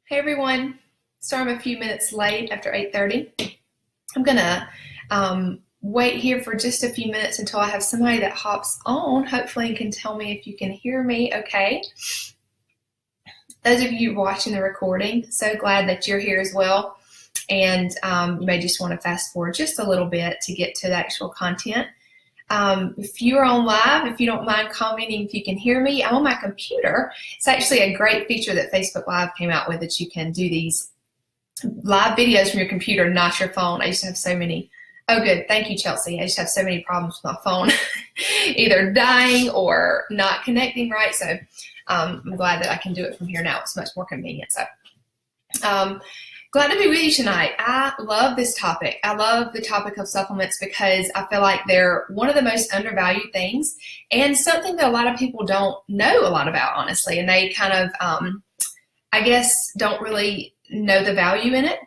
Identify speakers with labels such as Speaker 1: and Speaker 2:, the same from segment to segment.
Speaker 1: Hey everyone, sorry I'm a few minutes late after 8:30. I'm gonna wait here for just a few minutes until I have somebody that hops on, hopefully, and can tell me if you can hear me okay. Those of you watching the recording, so glad that you're here as well. And you may just want to fast forward just a little bit to get to the actual content. If you're on live, if you don't mind commenting if you can hear me, I'm on my computer. It's actually a great feature that Facebook Live came out with, that you can do these live videos from your computer, not your phone. I used to have so many. Oh, good. Thank you, Chelsea. I just have so many problems with my phone, either dying or not connecting right. So I'm glad that I can do it from here now. It's much more convenient. So glad to be with you tonight. I love this topic. I love the topic of supplements because I feel like they're one of the most undervalued things and something that a lot of people don't know a lot about, honestly. And they kind of, I guess, don't really know the value in it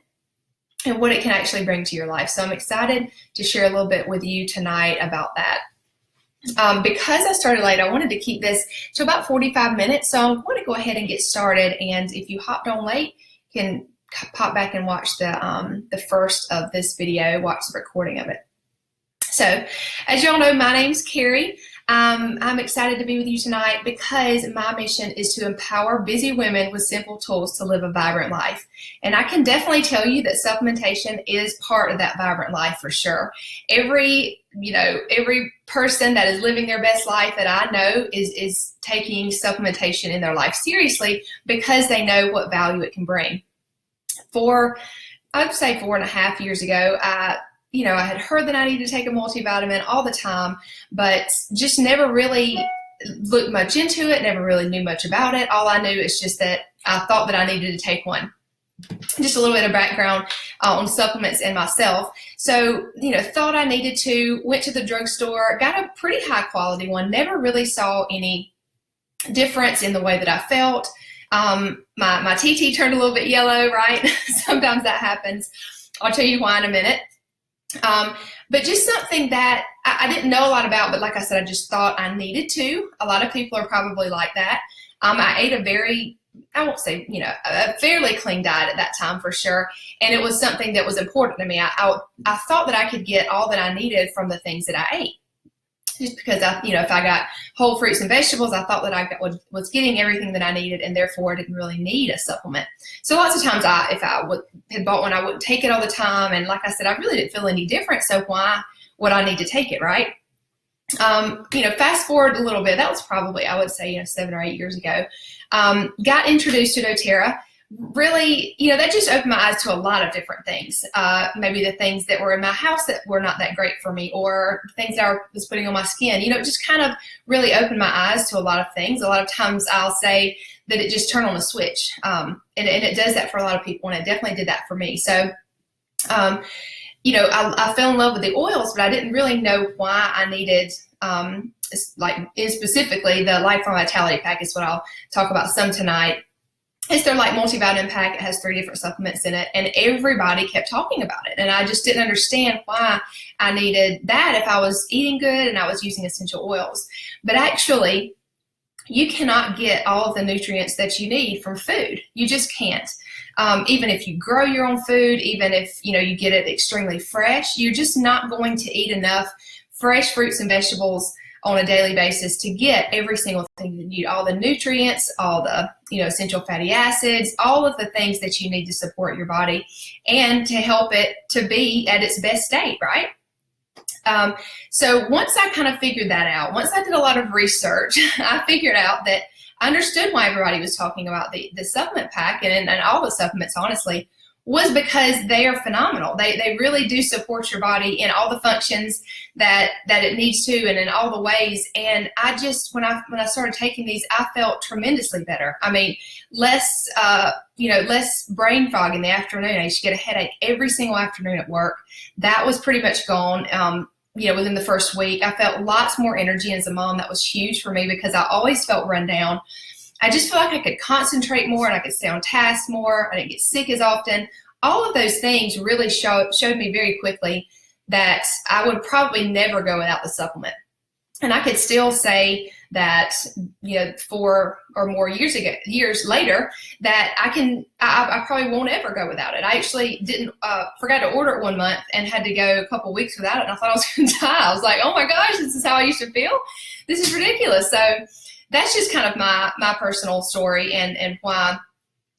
Speaker 1: and what it can actually bring to your life. So I'm excited to share a little bit with you tonight about that. Because I started late, I wanted to keep this to about 45 minutes. So I'm going to go ahead and get started. And if you hopped on late, you can pop back and watch the first of this video, watch the recording of it. So as y'all know, my name's Carrie. I'm excited to be with you tonight because my mission is to empower busy women with simple tools to live a vibrant life. And I can definitely tell you that supplementation is part of that vibrant life for sure. Every person that is living their best life that I know is taking supplementation in their life seriously because they know what value it can bring. I'd say 4.5 years ago, I had heard that I needed to take a multivitamin all the time, but just never really looked much into it, never really knew much about it. All I knew is just that I thought that I needed to take one. Just a little bit of background on supplements and myself. So, thought I needed to, went to the drugstore, got a pretty high quality one, never really saw any difference in the way that I felt. My TT turned a little bit yellow, right? Sometimes that happens. I'll tell you why in a minute. But just something that I didn't know a lot about, but like I said, I just thought I needed to. A lot of people are probably like that. I ate a fairly clean diet at that time for sure. And it was something that was important to me. I thought that I could get all that I needed from the things that I ate. Just because if I got whole fruits and vegetables, I thought that I was getting everything that I needed, and therefore I didn't really need a supplement. So lots of times if I had bought one, I wouldn't take it all the time. And like I said, I really didn't feel any different. So why would I need to take it, right? Fast forward a little bit, that was probably, I would say, 7 or 8 years ago. Got introduced to doTERRA. Really, that just opened my eyes to a lot of different things. Maybe the things that were in my house that were not that great for me, or things that I was putting on my skin. It just kind of really opened my eyes to a lot of things. A lot of times I'll say that it just turned on a switch. And it does that for a lot of people, and it definitely did that for me. So, I fell in love with the oils, but I didn't really know why I needed, specifically the Blackline Vitality pack is what I'll talk about some tonight. It's their multivitamin pack. It has 3 different supplements in it, and everybody kept talking about it. And I just didn't understand why I needed that if I was eating good and I was using essential oils. But actually, you cannot get all of the nutrients that you need from food. You just can't. Even if you grow your own food, even if you get it extremely fresh, you're just not going to eat enough fresh fruits and vegetables on a daily basis to get every single thing you need, all the nutrients, all the essential fatty acids, all of the things that you need to support your body and to help it to be at its best state, right? So once I kind of figured that out, once I did a lot of research, I figured out that I understood why everybody was talking about the supplement pack and all the supplements, honestly, was because they are phenomenal. They really do support your body in all the functions that it needs to, and in all the ways. And I just, when I started taking these, I felt tremendously better. I mean, less brain fog in the afternoon. I used to get a headache every single afternoon at work. That was pretty much gone. Within the first week, I felt lots more energy. As a mom, that was huge for me because I always felt run down. I just feel like I could concentrate more and I could stay on task more. I didn't get sick as often. All of those things really showed me very quickly that I would probably never go without the supplement. And I could still say that, 4 or more years later, that I probably won't ever go without it. I actually didn't forgot to order it one month and had to go a couple weeks without it, and I thought I was going to die. I was like, oh my gosh, this is how I used to feel. This is ridiculous. So that's just kind of my personal story and why.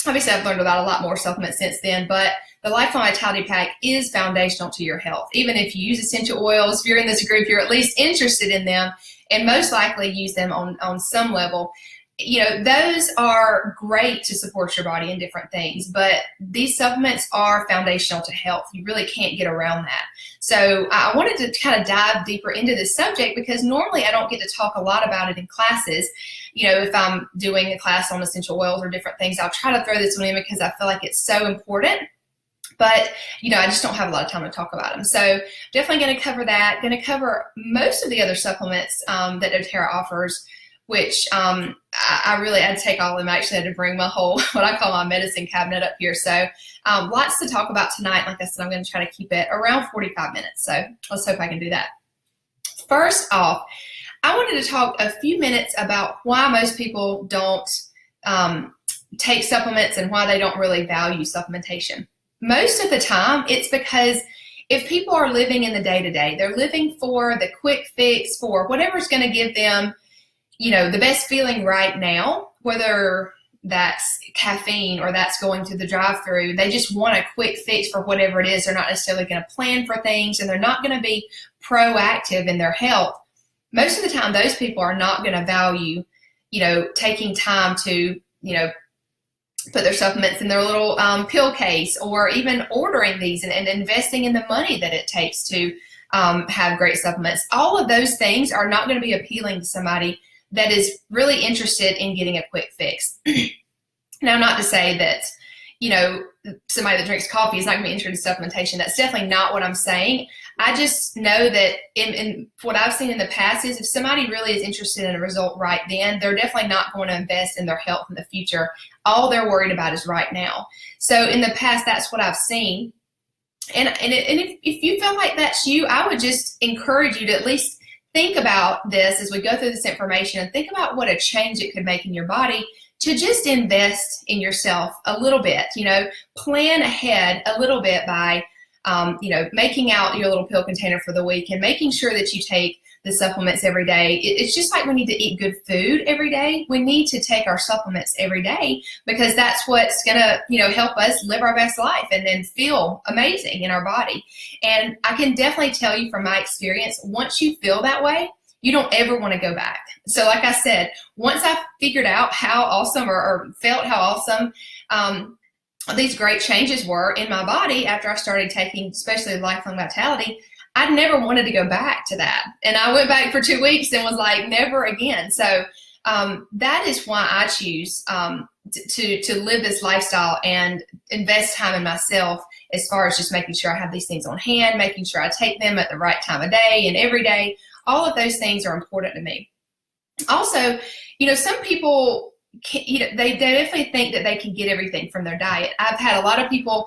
Speaker 1: Obviously, I've learned about a lot more supplements since then, but the Lifelong Vitality Pack is foundational to your health. Even if you use essential oils, if you're in this group, you're at least interested in them and most likely use them on some level. Those are great to support your body in different things, but these supplements are foundational to health. You really can't get around that. So I wanted to kind of dive deeper into this subject because normally I don't get to talk a lot about it in classes. If I'm doing a class on essential oils or different things, I'll try to throw this one in because I feel like it's so important. But, I just don't have a lot of time to talk about them. So definitely going to cover that. Going to cover most of the other supplements that doTERRA offers, which I'd take all of them. I actually had to bring my whole, what I call my medicine cabinet up here. So lots to talk about tonight. Like I said, I'm going to try to keep it around 45 minutes. So let's hope I can do that. First off, I wanted to talk a few minutes about why most people don't take supplements and why they don't really value supplementation. Most of the time, it's because if people are living in the day-to-day, they're living for the quick fix, for whatever's going to give them, the best feeling right now, whether that's caffeine or that's going to the drive-through. They just want a quick fix for whatever it is. They're not necessarily going to plan for things, and they're not going to be proactive in their health. Most of the time, those people are not going to value, taking time to, put their supplements in their little pill case, or even ordering these and investing in the money that it takes to have great supplements. All of those things are not going to be appealing to somebody that is really interested in getting a quick fix. Now, not to say that, somebody that drinks coffee is not going to be interested in supplementation. That's definitely not what I'm saying. I just know that in what I've seen in the past is if somebody really is interested in a result right then, they're definitely not going to invest in their health in the future. All they're worried about is right now. So in the past, that's what I've seen. And if you feel like that's you, I would just encourage you to at least think about this as we go through this information and think about what a change it could make in your body to just invest in yourself a little bit, plan ahead a little bit by, making out your little pill container for the week and making sure that you take the supplements every day. It's just like we need to eat good food every day. We need to take our supplements every day because that's what's going to, help us live our best life and then feel amazing in our body. And I can definitely tell you from my experience, once you feel that way, you don't ever want to go back. So like I said, once I figured out how awesome or felt how awesome these great changes were in my body after I started taking, especially Lifelong Vitality, I never wanted to go back to that. And I went back for 2 weeks and was like, never again. So that is why I choose to live this lifestyle and invest time in myself as far as just making sure I have these things on hand, making sure I take them at the right time of day and every day. All of those things are important to me. Also, some people, they definitely think that they can get everything from their diet. I've had a lot of people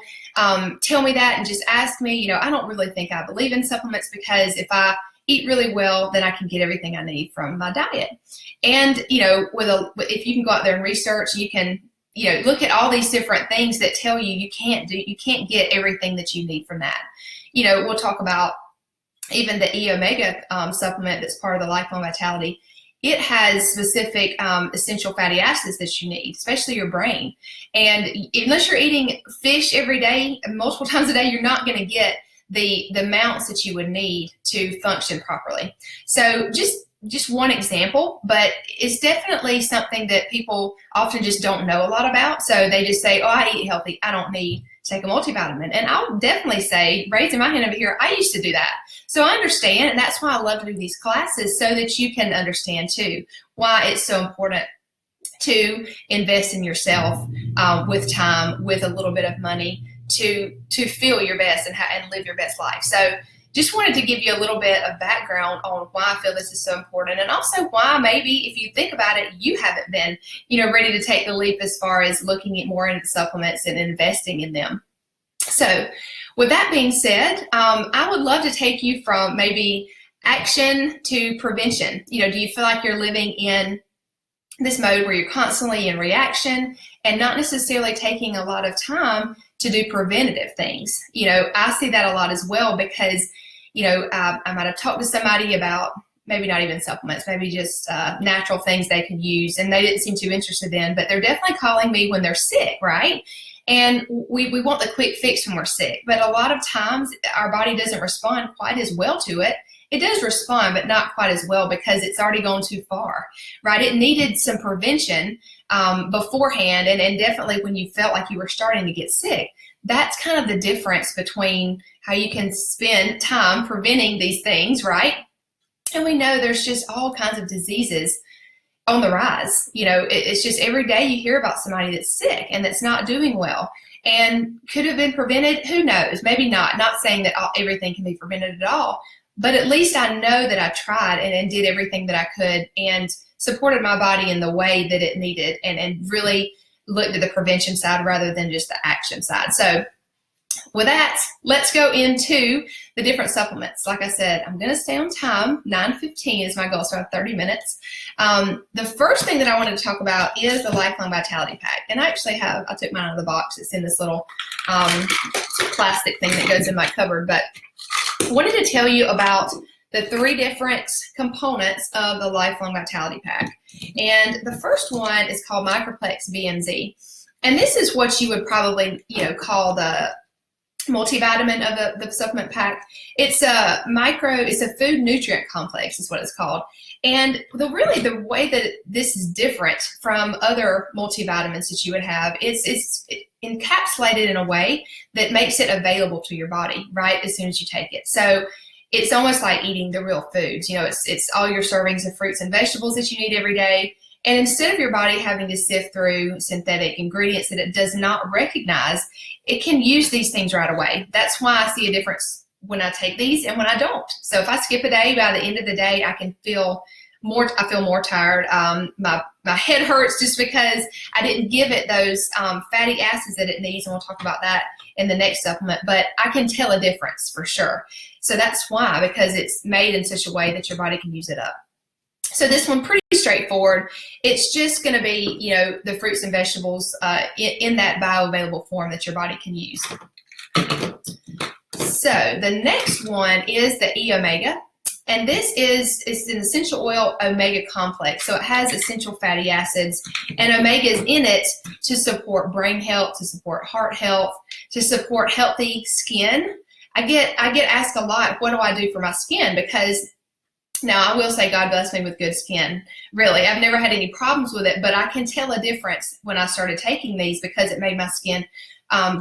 Speaker 1: tell me that and just ask me, I don't really think I believe in supplements because if I eat really well, then I can get everything I need from my diet. And, if you can go out there and research, you can, look at all these different things that tell you you can't get everything that you need from that. We'll talk about even the EOmega supplement that's part of the Lifelong Vitality. It has specific essential fatty acids that you need, especially your brain. And unless you're eating fish every day, multiple times a day, you're not going to get the amounts that you would need to function properly. So just one example, but it's definitely something that people often just don't know a lot about. So they just say, oh, I eat healthy, I don't need to take a multivitamin. And I'll definitely say, raising my hand over here, I used to do that. So I understand, and that's why I love to do these classes so that you can understand too why it's so important to invest in yourself with time, with a little bit of money to feel your best and live your best life. So just wanted to give you a little bit of background on why I feel this is so important, and also why maybe if you think about it, you haven't been, ready to take the leap as far as looking at more into supplements and investing in them. So with that being said, I would love to take you from maybe action to prevention. Do you feel like you're living in this mode where you're constantly in reaction and not necessarily taking a lot of time to do preventative things? I see that a lot as well because, I might have talked to somebody about maybe not even supplements, maybe just natural things they could use, and they didn't seem too interested in, but they're definitely calling me when they're sick, right? And we want the quick fix when we're sick, but a lot of times our body doesn't respond quite as well to it. It does respond, but not quite as well because it's already gone too far, right? It needed some prevention beforehand, and definitely when you felt like you were starting to get sick. That's kind of the difference between how you can spend time preventing these things, right? And we know there's just all kinds of diseases on the rise. It's just every day you hear about somebody that's sick and that's not doing well. And could have been prevented? Who knows? Maybe not. Not saying that everything can be prevented at all, but at least I know that I tried and did everything that I could and supported my body in the way that it needed and really looked at the prevention side rather than just the action side. So with that, let's go into the different supplements. Like I said, I'm going to stay on time. 9:15 is my goal, so I have 30 minutes. The first thing that I wanted to talk about is the Lifelong Vitality Pack. And I took mine out of the box. It's in this little plastic thing that goes in my cupboard. But I wanted to tell you about the 3 different components of the Lifelong Vitality Pack. And the first one is called Microplex VMZ. And this is what you would probably, call the multivitamin of the supplement pack. It's a food nutrient complex is what it's called. And the way that this is different from other multivitamins that you would have, it's encapsulated in a way that makes it available to your body right as soon as you take it. So it's almost like eating the real foods. It's all your servings of fruits and vegetables that you need every day. And instead of your body having to sift through synthetic ingredients that it does not recognize, it can use these things right away. That's why I see a difference when I take these and when I don't. So if I skip a day, by the end of the day, I feel more tired. My head hurts just because I didn't give it those fatty acids that it needs. And we'll talk about that in the next supplement, but I can tell a difference for sure. So that's why, because it's made in such a way that your body can use it up. So this one, pretty straightforward. It's just going to be, the fruits and vegetables in that bioavailable form that your body can use. So the next one is the EOmega. And this is an essential oil omega complex. So it has essential fatty acids, and omega is in it to support brain health, to support heart health, to support healthy skin. I get asked a lot, what do I do for my skin? Because now I will say God bless me with good skin. Really, I've never had any problems with it, but I can tell a difference when I started taking these because it made my skin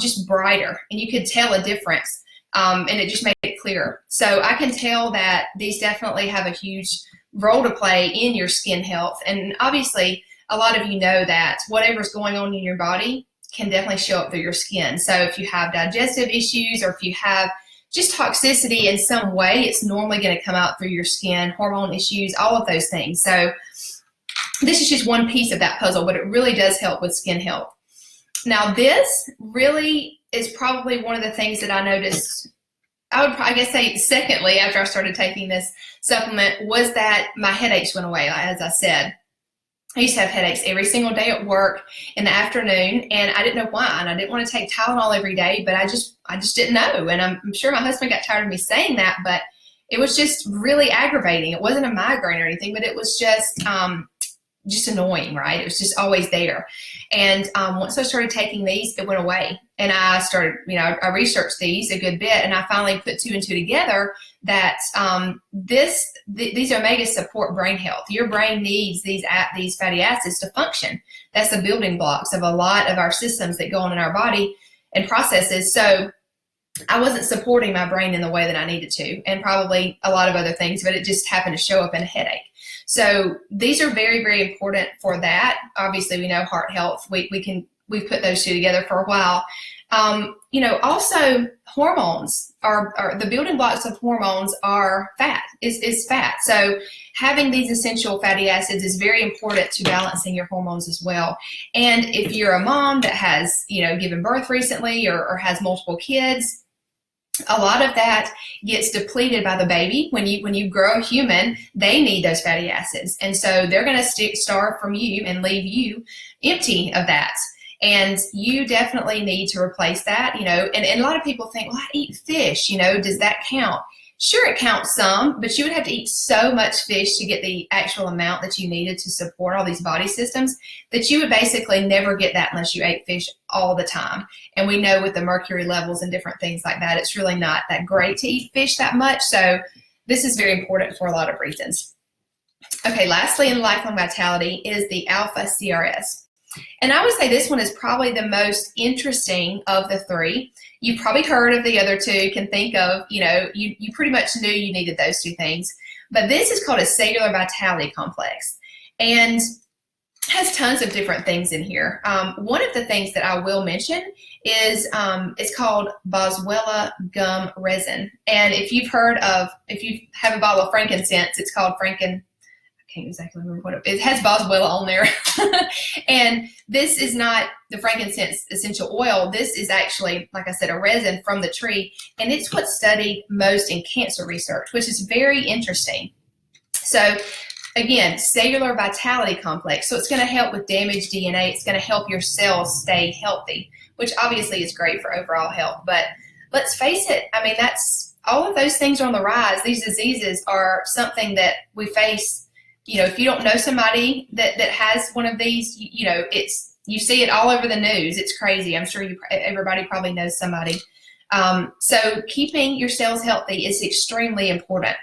Speaker 1: just brighter, and you could tell a difference. And it just made it clearer. So I can tell that these definitely have a huge role to play in your skin health. And obviously, a lot of you know that whatever's going on in your body can definitely show up through your skin. So if you have digestive issues or if you have just toxicity in some way, it's normally going to come out through your skin, hormone issues, all of those things. So this is just one piece of that puzzle, but it really does help with skin health. Now this really is probably one of the things that I noticed, I guess say secondly after I started taking this supplement, was that my headaches went away. As I said, I used to have headaches every single day at work in the afternoon, and I didn't know why. And I didn't want to take Tylenol every day, but I just didn't know. And I'm sure my husband got tired of me saying that, but it was just really aggravating. It wasn't a migraine or anything, but it was just annoying, right? It was just always there. And once I started taking these, it went away. And I started, I researched these a good bit, and I finally put 2 and 2 together that these omegas support brain health. Your brain needs these fatty acids to function. That's the building blocks of a lot of our systems that go on in our body and processes. So I wasn't supporting my brain in the way that I needed to, and probably a lot of other things, but it just happened to show up in a headache. So these are very, very important for that. Obviously, we know heart health. We've put those 2 together for a while. Also hormones are the building blocks of hormones are fat, is fat. So having these essential fatty acids is very important to balancing your hormones as well. And if you're a mom that has, given birth recently or has multiple kids, a lot of that gets depleted by the baby. When you grow a human, they need those fatty acids. And so they're going to starve from you and leave you empty of that. And you definitely need to replace that, and a lot of people think, well, I eat fish, does that count? Sure, it counts some, but you would have to eat so much fish to get the actual amount that you needed to support all these body systems that you would basically never get that unless you ate fish all the time. And we know with the mercury levels and different things like that, it's really not that great to eat fish that much. So this is very important for a lot of reasons. Okay, lastly in Lifelong Vitality is the Alpha CRS. And I would say this one is probably the most interesting of the three. You've probably heard of the other two, can think of, you pretty much knew you needed those two things. But this is called a cellular vitality complex and has tons of different things in here. One of the things that I will mention is it's called boswellia gum resin. And if you have a bottle of frankincense, it's called I can't exactly remember what it has boswellia on there. And this is not the frankincense essential oil. This is actually, like I said, a resin from the tree. And it's what's studied most in cancer research, which is very interesting. So again, cellular vitality complex. So it's going to help with damaged DNA. It's going to help your cells stay healthy, which obviously is great for overall health. But let's face it, that's all of those things are on the rise. These diseases are something that we face. If you don't know somebody that has one of these, you see it all over the news. It's crazy. I'm sure everybody probably knows somebody. So keeping your cells healthy is extremely important.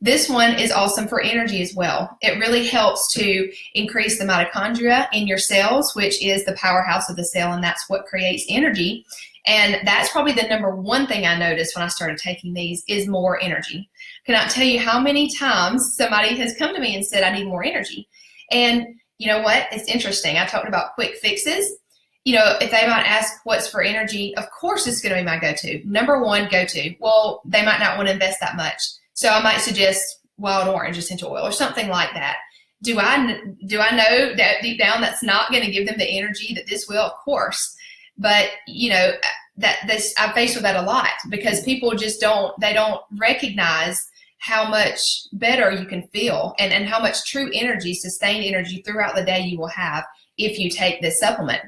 Speaker 1: This one is awesome for energy as well. It really helps to increase the mitochondria in your cells, which is the powerhouse of the cell, and that's what creates energy. And that's probably the number one thing I noticed when I started taking these is more energy. Cannot tell you how many times somebody has come to me and said, I need more energy. And you know what? It's interesting. I talked about quick fixes. If they might ask what's for energy, of course it's going to be my go-to. Number one go-to. Well, they might not want to invest that much. So I might suggest wild orange essential oil or something like that. Do I know that deep down that's not going to give them the energy that this will? Of course. But I'm faced with that a lot because people just don't recognize how much better you can feel and how much true energy, sustained energy throughout the day you will have if you take this supplement.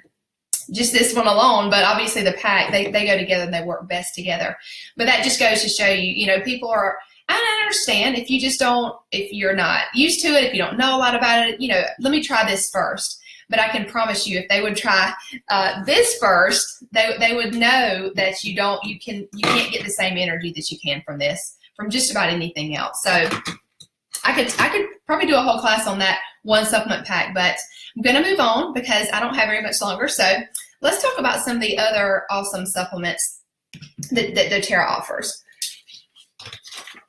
Speaker 1: Just this one alone, but obviously the pack, they go together and they work best together. But that just goes to show you, people are, I understand if you're not used to it, if you don't know a lot about it, let me try this first. But I can promise you, if they would try this first, they would know that you can't get the same energy that you can from this, from just about anything else. So I could probably do a whole class on that one supplement pack, but I'm going to move on because I don't have very much longer. So let's talk about some of the other awesome supplements that doTERRA offers.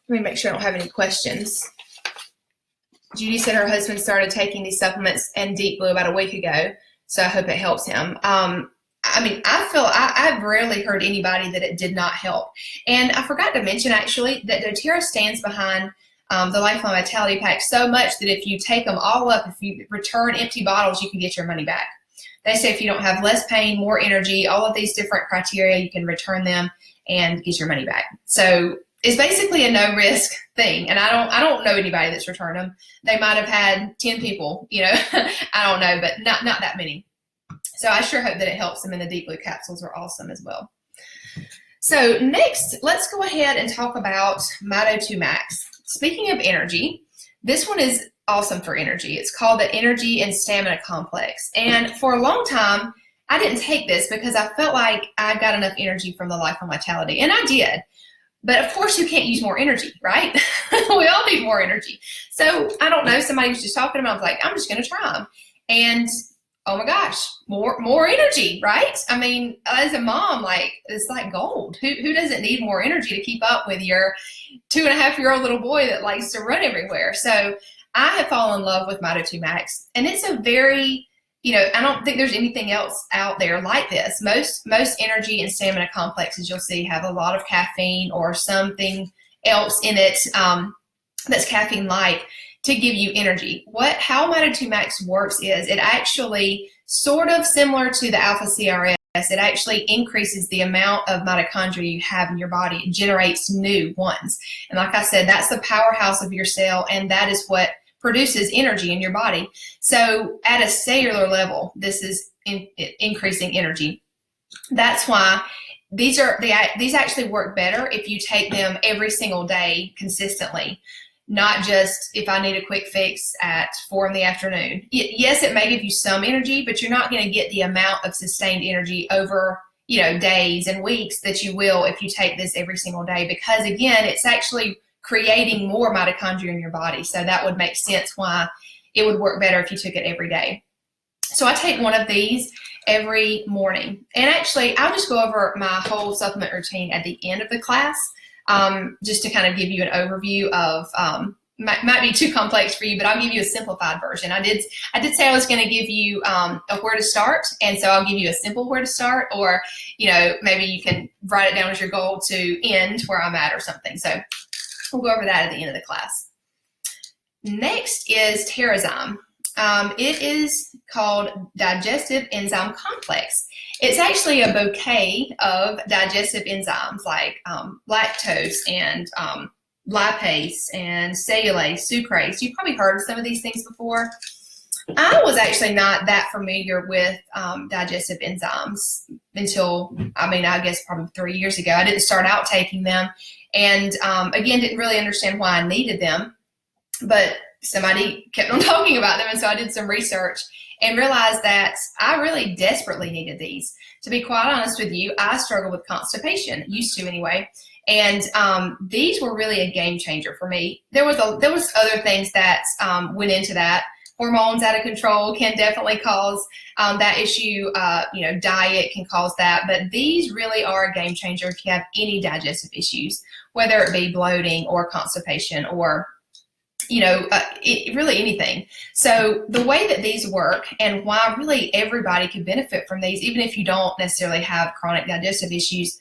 Speaker 1: Let me make sure I don't have any questions. Judy said her husband started taking these supplements and Deep Blue about a week ago, so I hope it helps him. I've rarely heard anybody that it did not help. And I forgot to mention, actually, that doTERRA stands behind the Lifelong Vitality Pack so much that if you take them all up, if you return empty bottles, you can get your money back. They say if you don't have less pain, more energy, all of these different criteria, you can return them and get your money back. So it's basically a no-risk thing, and I don't know anybody that's returned them. They might have had 10 people, I don't know, but not that many. So I sure hope that it helps them, and the Deep Blue capsules are awesome as well. So next, let's go ahead and talk about Mito2 Max. Speaking of energy, this one is awesome for energy. It's called the Energy and Stamina Complex, and for a long time, I didn't take this because I felt like I got enough energy from the Lifelong Vitality, and I did. But of course you can't use more energy, right? We all need more energy. So I don't know, somebody was just talking about, I was like, I'm just going to try them. And oh my gosh, more energy, right? As a mom, it's like gold. Who doesn't need more energy to keep up with your 2.5-year-old little boy that likes to run everywhere? So I have fallen in love with Mito2 Max, and it's a very, I don't think there's anything else out there like this. Most energy and stamina complexes you'll see have a lot of caffeine or something else in it that's caffeine-like to give you energy. How Mito2 Max works is it actually sort of similar to the Alpha CRS It actually increases the amount of mitochondria you have in your body. It generates new ones. And like I said, that's the powerhouse of your cell, and that is what produces energy in your body. So at a cellular level, this is increasing energy. That's why these actually work better if you take them every single day consistently, not just if I need a quick fix at 4 in the afternoon. Yes, it may give you some energy, but you're not going to get the amount of sustained energy over, days and weeks that you will if you take this every single day, because again, it's actually creating more mitochondria in your body. So that would make sense why it would work better if you took it every day. So I take one of these every morning. And actually, I'll just go over my whole supplement routine at the end of the class, just to kind of give you an overview of, might be too complex for you, but I'll give you a simplified version. I did say I was going to give you a where to start, and so I'll give you a simple where to start, or, maybe you can write it down as your goal to end where I'm at or something. So we'll go over that at the end of the class. Next is Enzyme. It is called Digestive Enzyme Complex. It's actually a bouquet of digestive enzymes like lactose and lipase and cellulase, sucrase. You've probably heard of some of these things before. I was actually not that familiar with digestive enzymes until, I guess probably 3 years ago. I didn't start out taking them, and again, didn't really understand why I needed them, but somebody kept on talking about them, and so I did some research and realized that I really desperately needed these. To be quite honest with you, I struggle with constipation, used to anyway, and these were really a game changer for me. There was other things that went into that. Hormones out of control can definitely cause that issue. Diet can cause that, but these really are a game changer if you have any digestive issues, whether it be bloating or constipation or really anything. So the way that these work, and why really everybody could benefit from these, even if you don't necessarily have chronic digestive issues,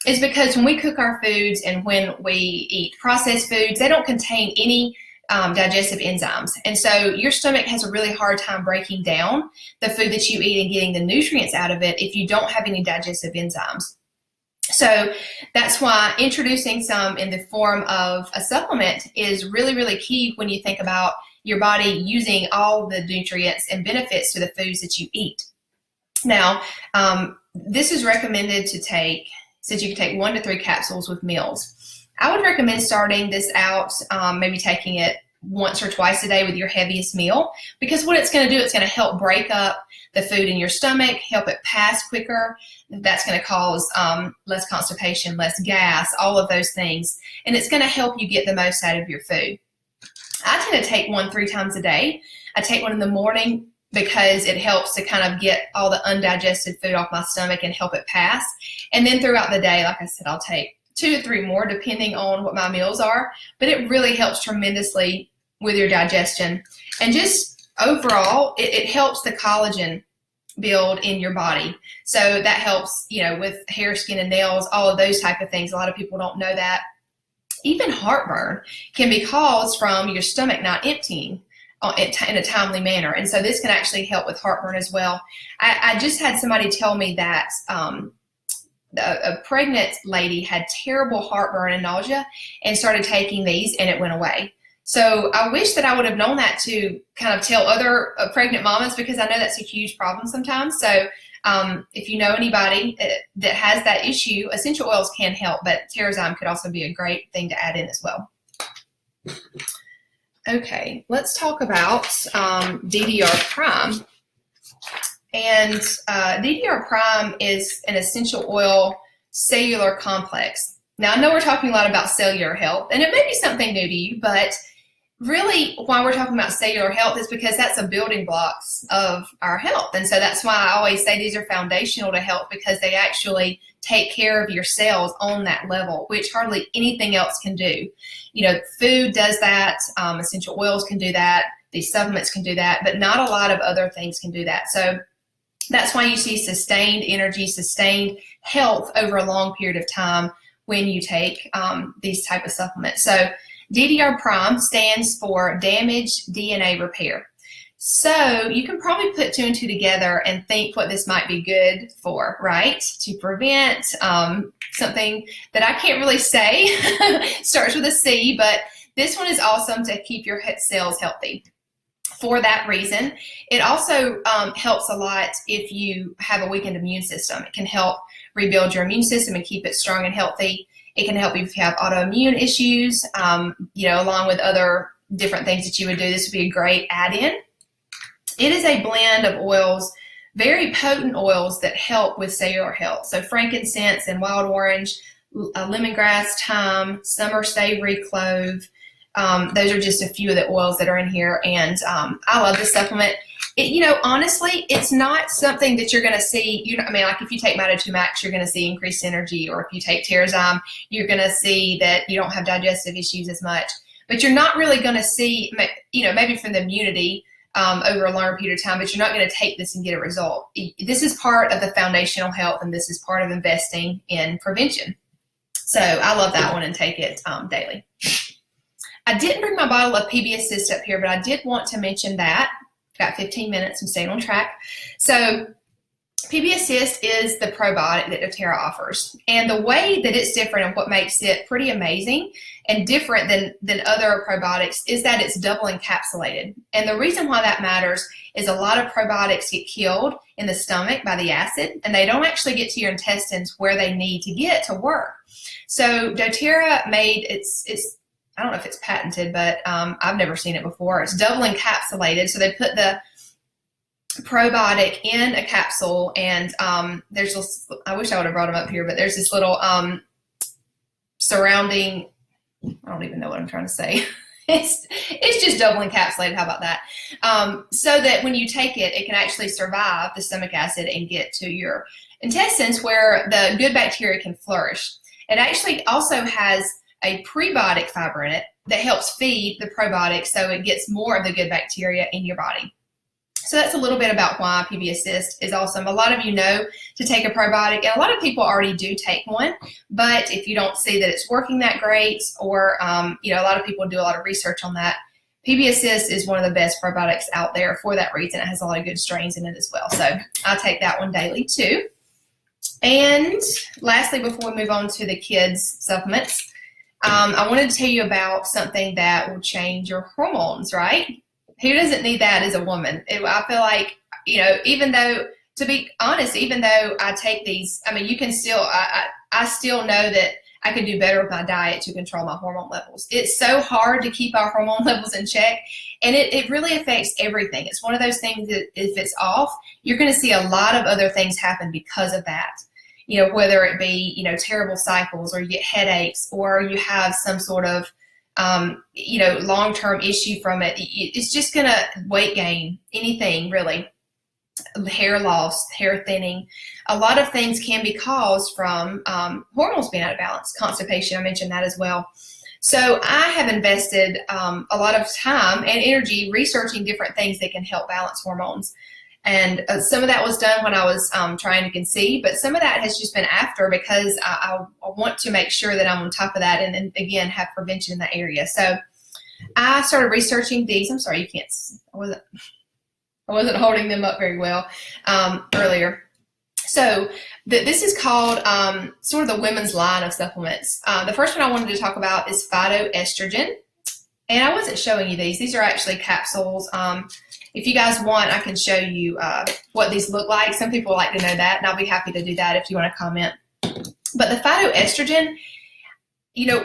Speaker 1: is because when we cook our foods and when we eat processed foods, they don't contain any digestive enzymes. And so your stomach has a really hard time breaking down the food that you eat and getting the nutrients out of it if you don't have any digestive enzymes. So that's why introducing some in the form of a supplement is really, really key when you think about your body using all the nutrients and benefits to the foods that you eat. Now, this is recommended to take, since you can take 1 to 3 capsules with meals. I would recommend starting this out, maybe taking it once or twice a day with your heaviest meal, because what it's going to do, it's going to help break up the food in your stomach, help it pass quicker. That's going to cause less constipation, less gas, all of those things. And it's going to help you get the most out of your food. I tend to take one 3 times a day. I take one in the morning because it helps to kind of get all the undigested food off my stomach and help it pass. And then throughout the day, like I said, I'll take 2 to 3 more depending on what my meals are. But it really helps tremendously with your digestion. And just overall, it helps the collagen build in your body. So that helps, with hair, skin, and nails, all of those type of things. A lot of people don't know that. Even heartburn can be caused from your stomach not emptying in a timely manner. And so this can actually help with heartburn as well. I just had somebody tell me that a pregnant lady had terrible heartburn and nausea and started taking these, and it went away. So I wish that I would have known that to kind of tell other pregnant mamas, because I know that's a huge problem sometimes. So if you know anybody that has that issue, essential oils can help, but Enzyme could also be a great thing to add in as well. Okay, let's talk about DDR Prime. And DDR Prime is an essential oil cellular complex. Now, I know we're talking a lot about cellular health, and it may be something new to you, but really why we're talking about cellular health is because that's the building blocks of our health. And so that's why I always say these are foundational to health, because they actually take care of your cells on that level, which hardly anything else can do. Food does that, essential oils can do that, these supplements can do that, but not a lot of other things can do that. So that's why you see sustained energy, sustained health over a long period of time when you take these type of supplements. So DDR Prime stands for damaged DNA repair. So you can probably put two and two together and think what this might be good for, right? To prevent something that I can't really say, starts with a C, but this one is awesome to keep your cells healthy. For that reason, it also helps a lot if you have a weakened immune system. It can help rebuild your immune system and keep it strong and healthy. It can help you if you have autoimmune issues, along with other different things that you would do. This would be a great add-in. It is a blend of oils, very potent oils that help with cellular health. So frankincense and wild orange, lemongrass, thyme, summer savory, clove. Those are just a few of the oils that are in here, and I love this supplement. Honestly, it's not something that you're going to see. Like if you take Mito2 Max, you're going to see increased energy, or if you take Enzyme, you're going to see that you don't have digestive issues as much. But you're not really going to see, maybe from the immunity over a longer period of time, but you're not going to take this and get a result. This is part of the foundational health, and this is part of investing in prevention. So I love that one and take it daily. I didn't bring my bottle of PB Assist up here, but I did want to mention that. Got 15 minutes, I'm staying on track. So PB Assist is the probiotic that doTERRA offers. And the way that it's different and what makes it pretty amazing and different than other probiotics is that it's double encapsulated. And the reason why that matters is a lot of probiotics get killed in the stomach by the acid, and they don't actually get to your intestines where they need to get to work. So doTERRA made its I don't know if it's patented, but I've never seen it before. It's double encapsulated. So they put the probiotic in a capsule, and there's this, I wish I would have brought them up here, but there's this little surrounding, I don't even know what I'm trying to say. It's just double encapsulated. How about that? So that when you take it, it can actually survive the stomach acid and get to your intestines where the good bacteria can flourish. It actually also has a prebiotic fiber in it that helps feed the probiotic so it gets more of the good bacteria in your body. So that's a little bit about why PB Assist is awesome. A lot of you know to take a probiotic, and a lot of people already do take one, but if you don't see that it's working that great, or a lot of people do a lot of research on that, PB Assist is one of the best probiotics out there for that reason. It has a lot of good strains in it as well. So I take that one daily too. And lastly, before we move on to the kids' supplements, I wanted to tell you about something that will change your hormones, right? Who doesn't need that as a woman? I feel like, even though, to be honest, even though I take these, you can still, I still know that I could do better with my diet to control my hormone levels. It's so hard to keep our hormone levels in check, and it really affects everything. It's one of those things that if it's off, you're going to see a lot of other things happen because of that. Whether it be, terrible cycles, or you get headaches, or you have some sort of, long-term issue from it. It's just going to weight gain, anything really, hair loss, hair thinning. A lot of things can be caused from hormones being out of balance, constipation. I mentioned that as well. So I have invested a lot of time and energy researching different things that can help balance hormones. And some of that was done when I was trying to conceive, but some of that has just been after, because I want to make sure that I'm on top of that and again, have prevention in that area. So I started researching these. I'm sorry, you can't, I wasn't holding them up very well earlier. So this is called sort of the women's line of supplements. The first one I wanted to talk about is phytoestrogen. And I wasn't showing you these. These are actually capsules. If you guys want, I can show you what these look like. Some people like to know that, and I'll be happy to do that if you want to comment. But the phytoestrogen,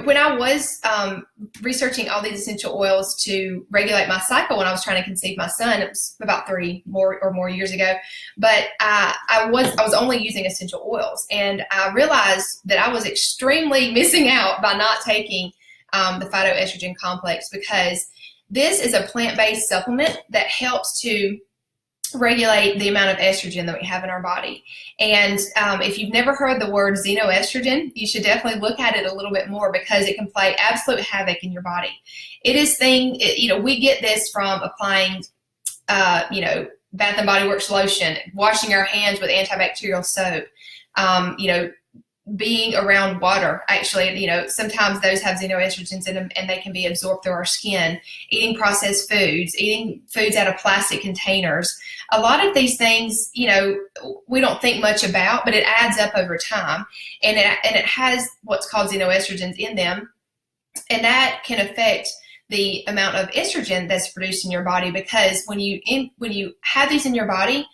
Speaker 1: when I was researching all these essential oils to regulate my cycle when I was trying to conceive my son, it was about 30 more years ago, but I was only using essential oils, and I realized that I was extremely missing out by not taking the phytoestrogen complex, because this is a plant-based supplement that helps to regulate the amount of estrogen that we have in our body. And if you've never heard the word xenoestrogen, you should definitely look at it a little bit more, because it can play absolute havoc in your body. It is we get this from applying, Bath and Body Works lotion, washing our hands with antibacterial soap, being around water. Actually, you know, sometimes those have xenoestrogens in them and they can be absorbed through our skin. Eating processed foods, eating foods out of plastic containers. A lot of these things, you know, we don't think much about, but it adds up over time. And it has what's called xenoestrogens in them. And that can affect the amount of estrogen that's produced in your body, because when you have these in your body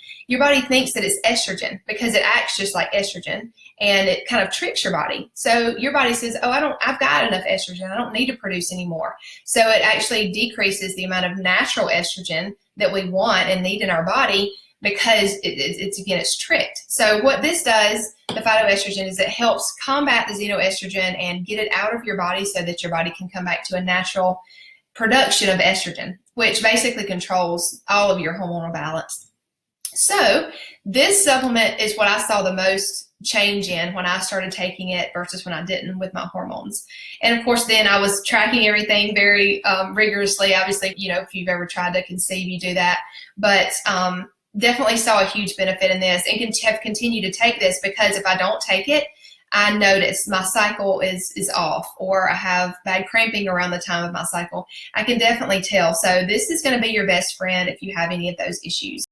Speaker 1: thinks that it's estrogen because it acts just like estrogen, and it kind of tricks your body. So your body says, oh, I've got enough estrogen, I don't need to produce anymore. So it actually decreases the amount of natural estrogen that we want and need in our body, because it's tricked. So what this does, the phytoestrogen, is it helps combat the xenoestrogen and get it out of your body so that your body can come back to a natural production of estrogen, which basically controls all of your hormonal balance. So this supplement is what I saw the most change in when I started taking it versus when I didn't with my hormones. And of course, then I was tracking everything very rigorously. Obviously, you know, if you've ever tried to conceive, you do that. But definitely saw a huge benefit in this, and have continued to take this, because if I don't take it, I notice my cycle is off, or I have bad cramping around the time of my cycle. I can definitely tell. So this is going to be your best friend if you have any of those issues.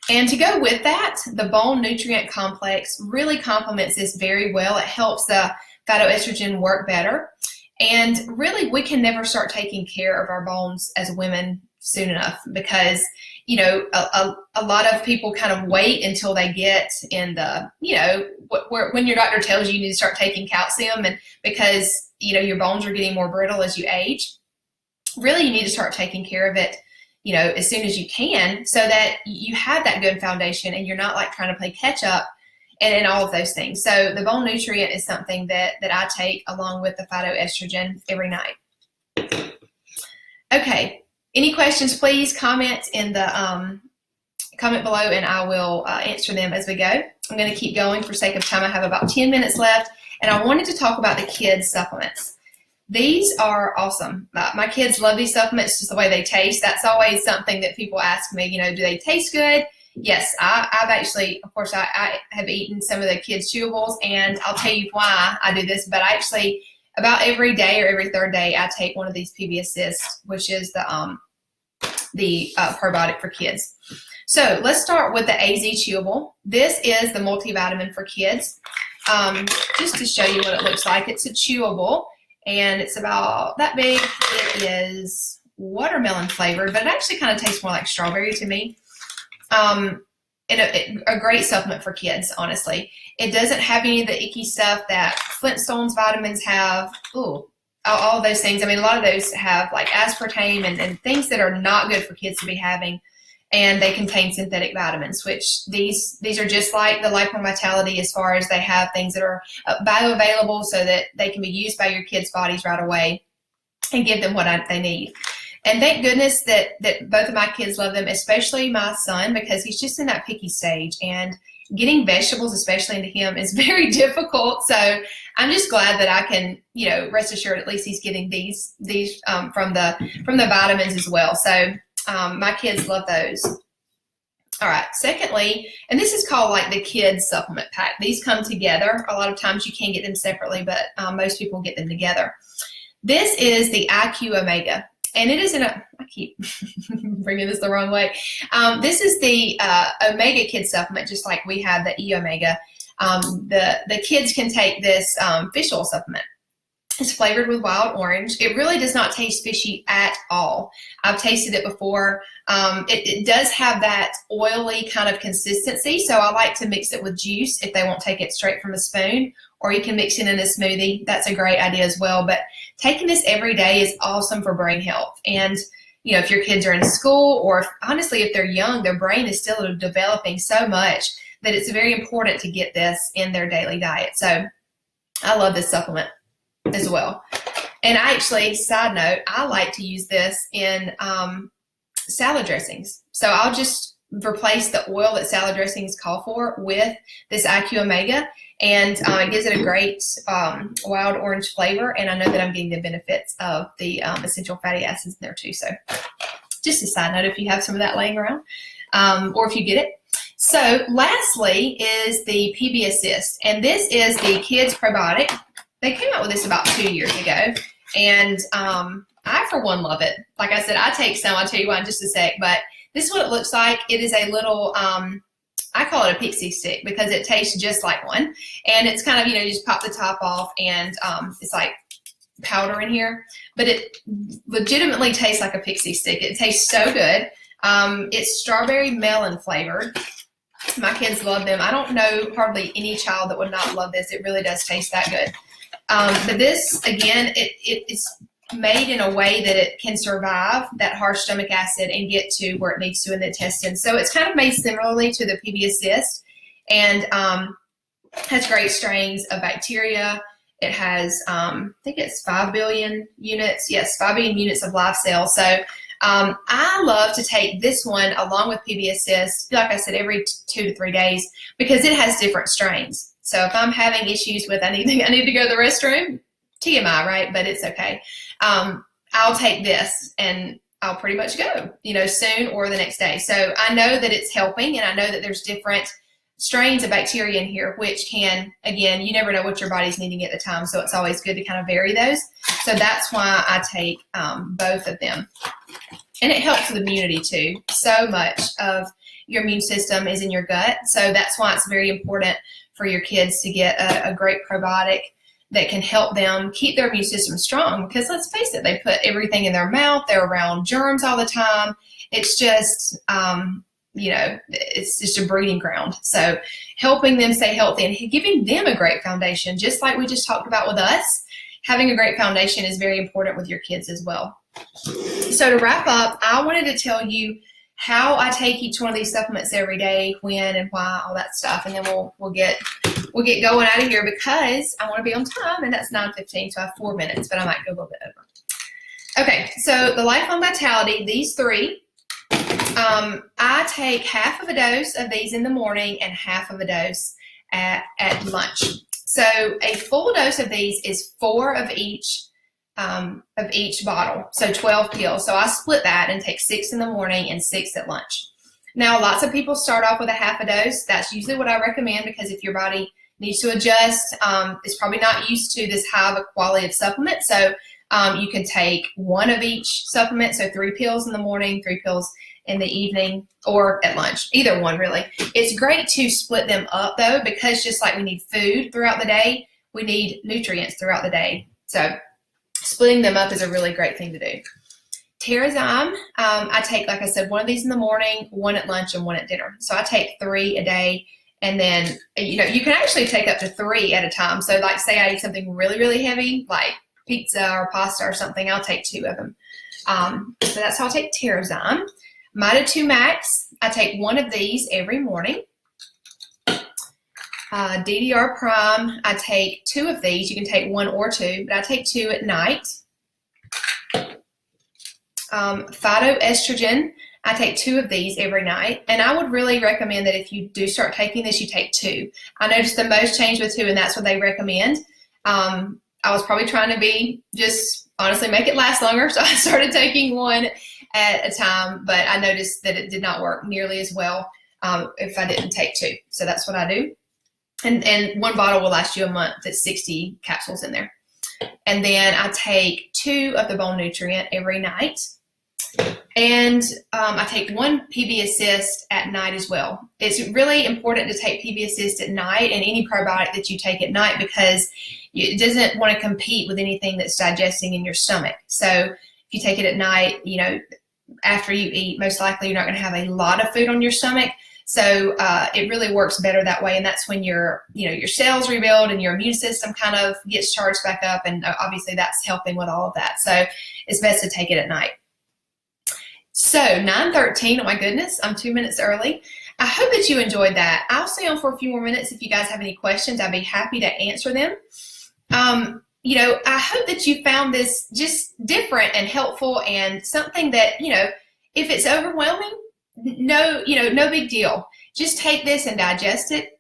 Speaker 1: And to go with that, the bone nutrient complex really complements this very well. It helps the phytoestrogen work better. And really, we can never start taking care of our bones as women soon enough, because, you know, a lot of people kind of wait until they get in the, you know, when your doctor tells you you need to start taking calcium, and because, you know, your bones are getting more brittle as you age. Really, you need to start taking care of it, you know, as soon as you can, so that you have that good foundation and you're not like trying to play catch up and all of those things. So the bone nutrient is something that I take along with the phytoestrogen every night. Okay. Any questions, please comment in the comment below, and I will answer them as we go. I'm going to keep going for sake of time. I have about 10 minutes left, and I wanted to talk about the kids' supplements. These are awesome. My kids love these supplements, just the way they taste. That's always something that people ask me, you know, do they taste good? Yes, I've actually, of course, I have eaten some of the kids' chewables, and I'll tell you why I do this, but I actually, about every day or every third day, I take one of these PB Assist, which is the probiotic for kids. So let's start with the AZ chewable. This is the multivitamin for kids. Just to show you what it looks like, it's a chewable, and it's about that big. It is watermelon flavored, but it actually kind of tastes more like strawberry to me. A great supplement for kids, honestly. It doesn't have any of the icky stuff that Flintstones vitamins have. Ooh, all those things. I mean, a lot of those have like aspartame and things that are not good for kids to be having, and they contain synthetic vitamins, which these are just like the Blackline Vitality, as far as they have things that are bioavailable so that they can be used by your kids' bodies right away and give them what they need. And thank goodness that both of my kids love them, especially my son, because he's just in that picky stage, and getting vegetables, especially into him, is very difficult. So I'm just glad that I can, you know, rest assured at least he's getting these from the vitamins as well. So my kids love those. All right. Secondly, and this is called like the kids supplement pack. These come together. A lot of times you can get them separately, but most people get them together. This is the EOmega. And it is I keep bringing this the wrong way. This is the Omega Kids supplement, just like we have the EOmega. The kids can take this fish oil supplement. It's flavored with wild orange. It really does not taste fishy at all. I've tasted it before. It does have that oily kind of consistency, so I like to mix it with juice if they won't take it straight from a spoon, or you can mix it in a smoothie. That's a great idea as well. But taking this every day is awesome for brain health. And, you know, if your kids are in school, or honestly, if they're young, their brain is still developing so much that it's very important to get this in their daily diet. So I love this supplement as well. And I actually, side note, I like to use this in salad dressings. So I'll just replace the oil that salad dressings call for with this EOmega, and it gives it a great wild orange flavor, and I know that I'm getting the benefits of the essential fatty acids in there too. So just a side note, if you have some of that laying around, or if you get it. So lastly is the PB Assist, and this is the kids probiotic. They came out with this about 2 years ago, and I, for one, love it. Like I said, I take some. I'll tell you why in just a sec, but this is what it looks like. It is a little, I call it a pixie stick because it tastes just like one, and it's kind of, you just pop the top off, and it's like powder in here, but it legitimately tastes like a pixie stick. It tastes so good. It's strawberry melon flavored. My kids love them. I don't know hardly any child that would not love this. It really does taste that good. But this, again, it's made in a way that it can survive that harsh stomach acid and get to where it needs to in the intestines. So it's kind of made similarly to the PB Assist, and has great strains of bacteria. It has, I think it's 5 billion units. Yes, 5 billion units of live cells. So I love to take this one along with PB Assist, like I said, every 2 to 3 days, because it has different strains. So if I'm having issues with I need to go to the restroom, TMI, right? But it's okay. I'll take this and I'll pretty much go, soon or the next day. So I know that it's helping, and I know that there's different strains of bacteria in here, which can, again, you never know what your body's needing at the time. So it's always good to kind of vary those. So that's why I take both of them. And it helps with immunity too. So much of your immune system is in your gut. So that's why it's very important for your kids to get a great probiotic that can help them keep their immune system strong. Because let's face it, they put everything in their mouth. They're around germs all the time. It's just, it's just a breeding ground. So helping them stay healthy and giving them a great foundation, just like we just talked about with us, having a great foundation is very important with your kids as well. So to wrap up, I wanted to tell you how I take each one of these supplements every day, when and why, all that stuff, and then we'll get going out of here because I want to be on time, and that's 9:15, so I have 4 minutes, but I might go a little bit over. Okay, so the Lifelong Vitality, these three, I take half of a dose of these in the morning and half of a dose at lunch. So a full dose of these is 4 of each bottle, so 12 pills. So I split that and take 6 in the morning and 6 at lunch. Now, lots of people start off with a half a dose. That's usually what I recommend, because if your body needs to adjust, it's probably not used to this high of a quality of supplement. So you can take 1 of each supplement, so 3 pills in the morning, 3 pills in the evening, or at lunch, either one really. It's great to split them up though, because just like we need food throughout the day, we need nutrients throughout the day. So splitting them up is a really great thing to do. Enzyme, I take, like I said, 1 of these in the morning, 1 at lunch, and 1 at dinner. So I take 3 a day, and then, you can actually take up to 3 at a time. So like say I eat something really, really heavy, like pizza or pasta or something, I'll take 2 of them. So that's how I'll take Enzyme. Mida 2 Max, I take 1 of these every morning. DDR Prime, I take 2 of these. You can take 1 or 2, but I take 2 at night. Phytoestrogen, I take 2 of these every night. And I would really recommend that if you do start taking this, you take 2. I noticed the most change with 2, and that's what they recommend. I was probably trying to be just honestly make it last longer, so I started taking 1 at a time, but I noticed that it did not work nearly as well if I didn't take 2. So that's what I do. And 1 bottle will last you a month. It's 60 capsules in there. And then I take 2 of the bone nutrient every night. And I take 1 PB Assist at night as well. It's really important to take PB Assist at night, and any probiotic that you take at night, because it doesn't want to compete with anything that's digesting in your stomach. So if you take it at night, after you eat, most likely you're not going to have a lot of food on your stomach. So it really works better that way, and that's when your cells rebuild and your immune system kind of gets charged back up, and obviously that's helping with all of that. So it's best to take it at night. So 9:13, oh my goodness, I'm 2 minutes early. I hope that you enjoyed that. I'll stay on for a few more minutes. If you guys have any questions, I'd be happy to answer them. I hope that you found this just different and helpful, and something that, if it's overwhelming, no big deal. Just take this and digest it,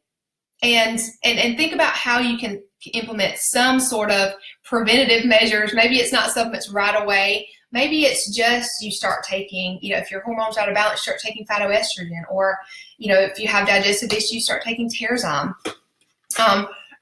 Speaker 1: and think about how you can implement some sort of preventative measures. Maybe it's not supplements right away. Maybe it's just you start taking, if your hormones are out of balance, start taking phytoestrogen, or, if you have digestive issues, start taking Enzyme.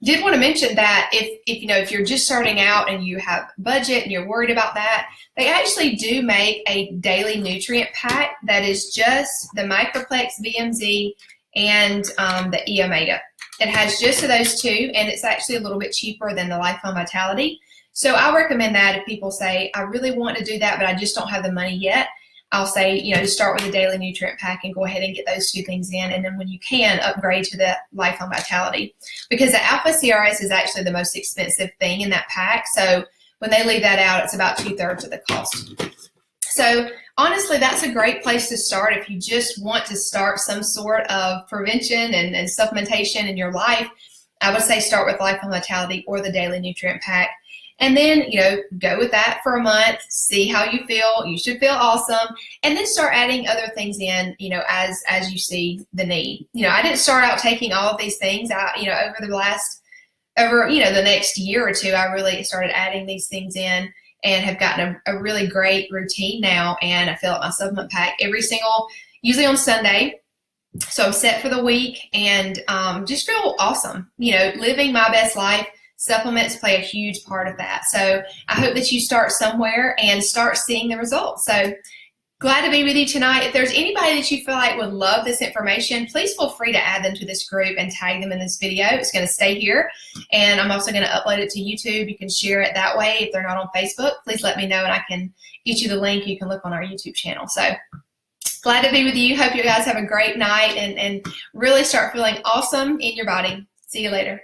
Speaker 1: Did want to mention that if you're just starting out and you have budget and you're worried about that, they actually do make a daily nutrient pack that is just the Microplex VMZ and the EOmega. It has just those two, and it's actually a little bit cheaper than the Lifelong Vitality. So I recommend that if people say, I really want to do that, but I just don't have the money yet. I'll say, to start with a daily nutrient pack and go ahead and get those two things in. And then when you can, upgrade to the Lifelong Vitality. Because the Alpha CRS is actually the most expensive thing in that pack. So when they leave that out, it's about 2/3 of the cost. So honestly, that's a great place to start if you just want to start some sort of prevention and supplementation in your life. I would say start with Lifelong Vitality or the daily nutrient pack. And then, go with that for a month, see how you feel. You should feel awesome. And then start adding other things in, as you see the need. I didn't start out taking all of these things out, over the next year or two, I really started adding these things in and have gotten a really great routine now. And I fill up my supplement pack usually on Sunday. So I'm set for the week and just feel awesome, living my best life. Supplements play a huge part of that. So I hope that you start somewhere and start seeing the results. So glad to be with you tonight. If there's anybody that you feel like would love this information, please feel free to add them to this group and tag them in this video. It's going to stay here. And I'm also going to upload it to YouTube. You can share it that way. If they're not on Facebook, please let me know and I can get you the link. You can look on our YouTube channel. So glad to be with you. Hope you guys have a great night and really start feeling awesome in your body. See you later.